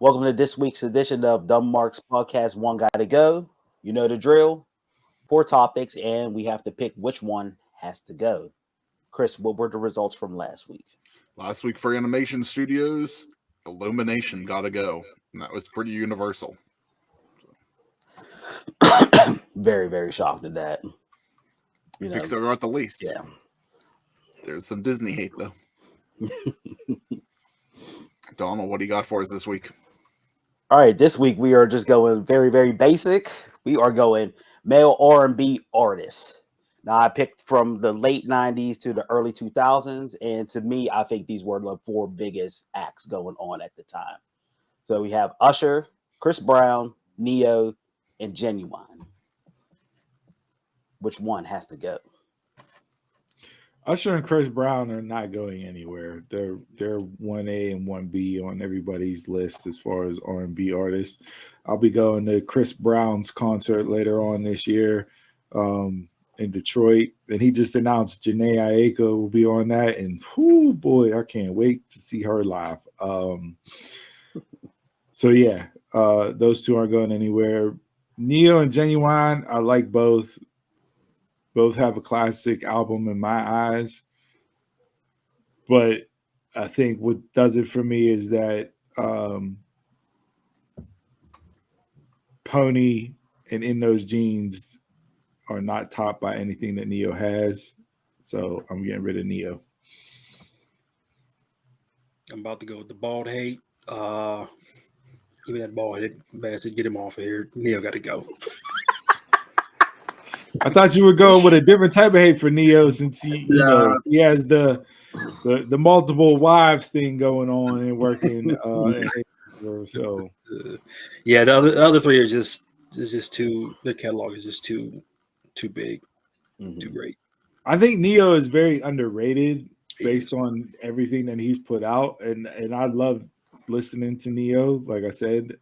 Welcome to this week's edition of Dumb Marks Podcast. One Gotta Go. You know the drill. 4 topics, and we have to pick which one has to go. Chris, what were the results from last week? Last week for Animation Studios, Illumination gotta go. And that was pretty universal. Very, very shocked at that. Pixar got the least. Yeah. There's some Disney hate, though. Donald, what do you got for us this week? All right, this week we are just going very, very basic. We are going male R&B artists. Now, I picked from the late 90s to the early 2000s, and to me, I think these were the 4 biggest acts going on at the time. So we have Usher, Chris Brown, Neo, and Genuine. Which one has to go? Usher and Chris Brown are not going anywhere. They're 1A and 1B on everybody's list as far as R&B artists. I'll be going to Chris Brown's concert later on this year in Detroit, and he just announced Janae Aiko will be on that, and whoo boy, I can't wait to see her live. So yeah, those 2 aren't going anywhere. Neo and Genuine, I like both. Both have a classic album in my eyes. But I think what does it for me is that Pony and In Those Jeans are not topped by anything that Neo has. So I'm getting rid of Neo. I'm about to go with the bald hate. Give me that bald headed bastard. Get him off of here. Neo got to go. I thought you were going with a different type of hate for Neo since he has the multiple wives thing going on and working. So yeah, the other 3 are just too. Their catalog is just too big, too great. I think Neo is very underrated based on everything that he's put out, and I love listening to Neo. Like I said,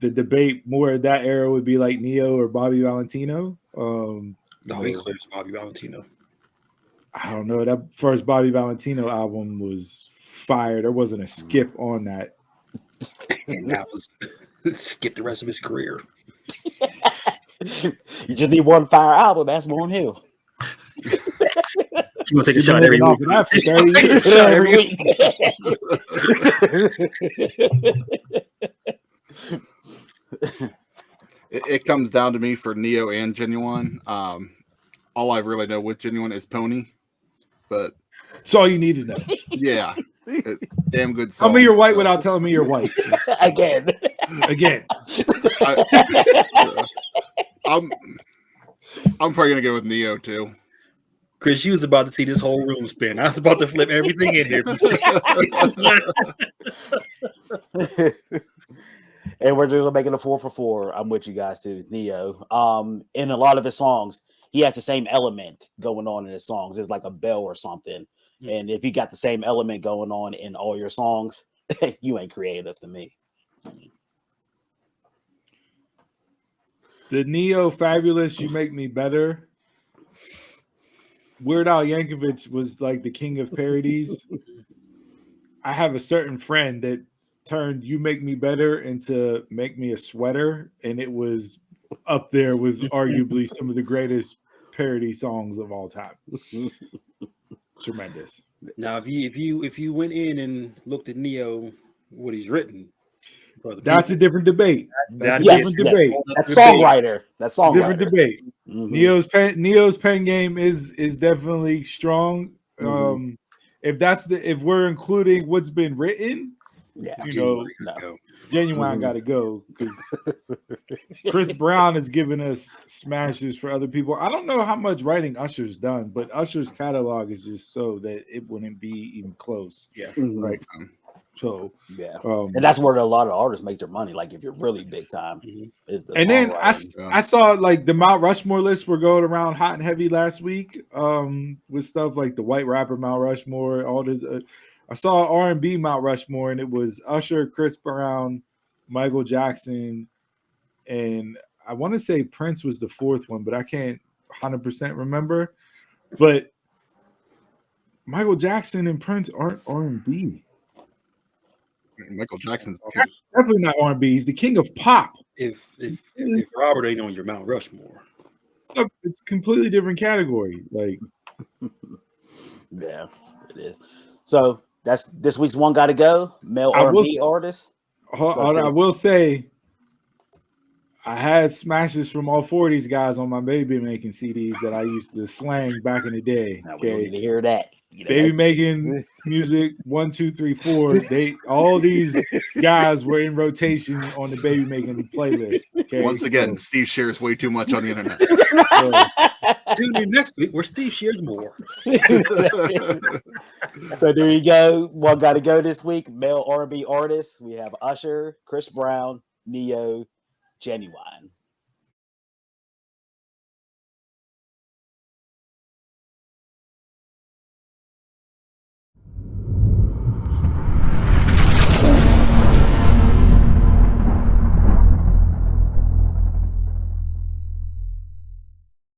the debate more of that era would be like Neo or Bobby Valentino. He clears Bobby Valentino. I don't know. That first Bobby Valentino album was fire. There wasn't a skip on that. And that was skip the rest of his career. You just need one fire album. That's Lauryn Hill. You want to take a shot every week. Take a shot every week. It comes down to me for Neo and Genuine. All I really know with Genuine is Pony, but that's all you need to know. Yeah, damn good song. Tell me you're white without telling me you're white. Again. I'm probably gonna go with Neo too. Chris, you was about to see this whole room spin. I was about to flip everything in here. And we're just making a 4 for 4. I'm with you guys too, Neo. In a lot of his songs, he has the same element going on in his songs. It's like a bell or something. Mm-hmm. And if you got the same element going on in all your songs, you ain't creative to me. The Neo Fabulous, You Make Me Better. Weird Al Yankovic was like the king of parodies. I have a certain friend that turned You Make Me Better into Make Me a Sweater, and it was up there with arguably some of the greatest parody songs of all time. Tremendous. Now, if you went in and looked at Neo, what he's written, that's a different debate. That's a different debate. That's songwriter. That's songwriter. Different debate. Mm-hmm. Neo's pen game is definitely strong. Mm-hmm. If we're including what's been written, Genuine got to go because Chris Brown has given us smashes for other people. I don't know how much writing Usher's done, but Usher's catalog is just so that it wouldn't be even close. Yeah, right. So yeah, and that's where a lot of artists make their money. Like if you're really big time, is the and then I saw like the Mount Rushmore lists were going around hot and heavy last week with stuff like the white rapper Mount Rushmore, all this. I saw R&B Mount Rushmore, and it was Usher, Chris Brown, Michael Jackson, and I want to say Prince was the 4th one, but I can't 100% remember. But Michael Jackson and Prince aren't R&B. Michael Jackson's Definitely not R&B. He's the king of pop. If Robert ain't on your Mount Rushmore, It's a completely different category. Like, Yeah, it is. So that's this week's one got to go. Male I will R&B s- artist. I will say, I had smashes from all four of these guys on my baby making CDs that I used to slang back in the day. Now, we don't need Okay, to hear that. You know, baby making music 1, 2, 3, 4. All these guys were in rotation on the baby making playlist. Okay, once again, Steve shares way too much on the internet. tune in next week where Steve shares more. So there you go. One got to go this week. Male R&B artists. We have Usher, Chris Brown, Neo, Genuine.